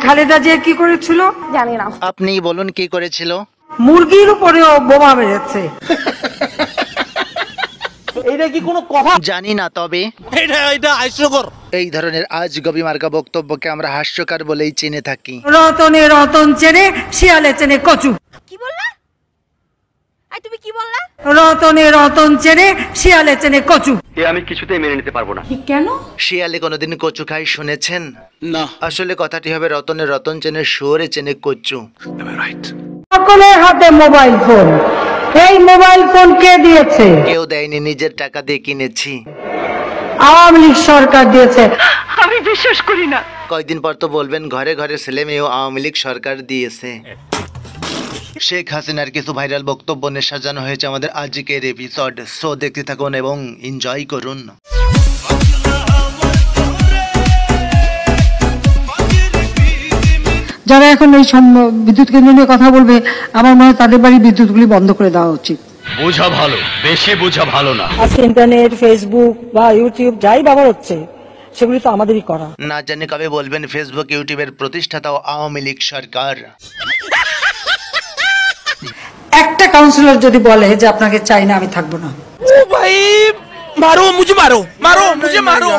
খালেদা জিয়া কি করেছিল জানি না। আপনি বলুন কি করেছিল? মুরগির উপরেও বোমা মেরেছে। এইটা কি কোনো কথা? জানি না, তবে এটা হাস্যকর। এই ধরনের আজগবি মার্কা বক্তব্যকে আমরা হাস্যকর বলেই চিনে থাকি। রতনে রতন চেনে শিয়ালে চেনে কচু। কি বললা? আই তুমি কি বললা? রতনে রতন চেনে শিয়ালে চেনে কচু। আমি কিছুতেই মেনে নিতে পারবো না। কেন? শিয়ালে কোনোদিন কচু খাই শুনেছেন? না। আসলে কথাটি হবে রতনে রতন চেনে শুয়োরে চেনে কচু। সকলের হাতে মোবাইল ফোন। এই মোবাইল ফোন কে দিয়েছে? কেউ দেয়নি, নিজের টাকা দিয়ে কিনেছি। আওয়ামী লীগ সরকার দিয়েছে। আমি বিশ্বাস করি না। কয়েকদিন পর তো বলবেন ঘরে ঘরে ছেলে মেয়েও আওয়ামী লীগ সরকার দিয়েছে। শেখ হাসিনার কিছু ভাইরাল বক্তব্য নিয়ে সাজানো হয়েছে আমাদের আজকের এপিসোড। সো দেখতে থাকুন এবং এনজয় করুন। যারা এখন এই বিদ্যুৎ কেন্দ্র নিয়ে কথা বলবে, আমার মনে হয় তাদের বাড়ি বিদ্যুৎগুলি বন্ধ করে দেওয়া উচিত। বোঝা ভালো, বেশি বোঝা ভালো না। আজকে ইন্টারনেট, ফেসবুক বা ইউটিউব যাই ব্যবহার হচ্ছে সেগুলি তো আমাদেরই করা। না জানি কবে বলবেন ফেসবুক ইউটিউবের প্রতিষ্ঠাতাও আওয়ামী লীগ সরকার। একটা কাউন্সিলর যদি বলে যে আপনাকে চাই না, আমি থাকবো না। ও ভাই, মারো মুঝে, মারো মারো মুঝে, মারো।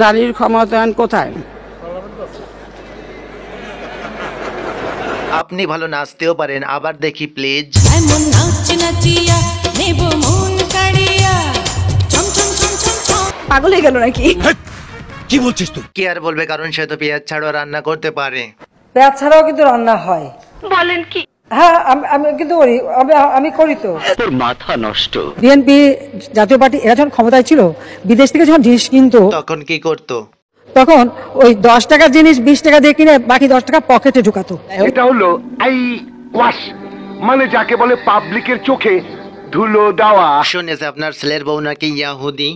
নারীর ক্ষমতায়ন কোথায়? আপনি ভালো নাচতেও পারেন, আবার দেখি প্লিজ। এমন নাচ নাচিয়া নেব মন কাড়িয়া চম চম চম চম চম। পাগল হয়ে গেল নাকি? কি বলছিস তুই? কি আর বলবে, কারণ সে তো পেঁয়াজ ছাড়াও রান্না করতে পারে। পেঁয়াজ ছাড়াও কিন্তু রান্না হয়। বলেন কি? হ্যাঁ, আমি কিন্তু করি। আমি করি তো। তোর মাথা নষ্ট। বিএনপি জাতীয় পার্টি এরা যখন ক্ষমতায় ছিল, বিদেশ থেকে যখন জিনিস কিনতো তখন কি করতো? তখন ওই 10 টাকার জিনিস 20 টাকা দিয়ে কিনে বাকি 10 টাকা পকেটে ঢুকাতো। এটা হলো আই ওয়াশ, মানে যাকে বলে পাবলিকের চোখে ধুলো দেওয়া। শুনেছে আপনার ছেলের বউ নাকি ইয়াহুদি।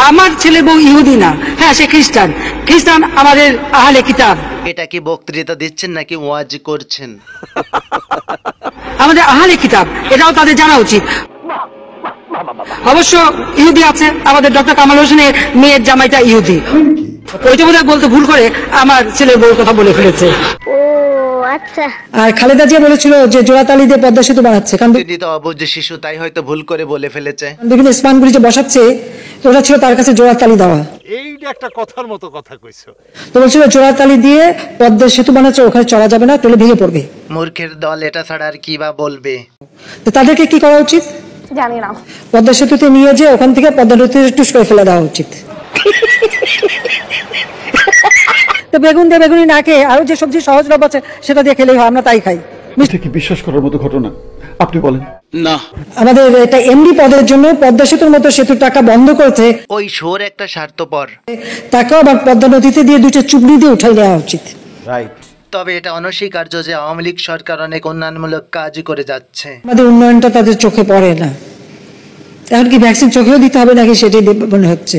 আমার ছেলে বউ ইহুদি না, হ্যাঁ সে খ্রিস্টান। খ্রিস্টান আমাদের আহলে কিতাব। এটা কি বক্তৃতা দিচ্ছেন নাকি ওয়াজ করছেন? আমাদের আহলে কিতাব, এটাও তাদের জানা উচিত। অবশ্য ইহুদি আছে, আমাদের ডক্টর কামাল হোসেনের মেয়ের জামাইটা ইহুদি। ওইটা বোধহয় বলতে ভুল করে আমার ছেলের বউর কথা বলে ফেলেছে। ও আচ্ছা। আর খালেদা জিয়া বলেছিল যে জোড়াতালি দিয়ে পদ্মা সেতু বানাচ্ছে, কারণ তিনি তো অবুঝ শিশু, তাই হয়তো ভুল করে বলে ফেলেছে। বিভিন্ন স্পানগুলি যে বসাচ্ছে, তো ওটা ছিল তার কাছে জোড়াতালি দেওয়া। এইটা একটা কথার মতো কথা কইছো। তো বলছিল জোড়াতালি দিয়ে পদ্মা সেতু বানাচ্ছে, ওখানে চলা যাবে না, টলে ভেঙে পড়বে। মূর্খের দল এটা ছাড়া আর কি বা বলবে। তো তাদেরকে কি করা উচিত? জানি না। পদ্মা সেতুতে নিয়ে যে ওখান থেকে পদ্মা নদীতে টুস করে ফেলে দেওয়া উচিত। তো বেগুন দিয়ে বেগুনি না খেয়ে আরো যে সবজি সহজলভ্য আছে সেটা দিয়ে খেলেই হয়, আমরা তাই খাই। এটা কি বিশ্বাস করার মতো ঘটনা? আপনি বলেন। না। আমাদের এটা এমডি পদের জন্য পদ্মা সেতুর মতো সেতুর টাকা বন্ধ করেছে, ওই শোর একটা স্বার্থপর। তাকেও আবার পদ্মা নদীতে দিয়ে 2টা চুবড়ি দিয়ে উঠাই নেওয়া উচিত। রাইট। তবে এটা অনস্বীকার্য যে আওয়ামী লীগ সরকার অনেক উন্নয়নমূলক কাজ করে যাচ্ছে। আমাদের উন্নয়নটা তাদের চোখে পড়ে না। এখন কি ভ্যাকসিন চোখেও দিতে হবে নাকি সেটাই মনে হচ্ছে।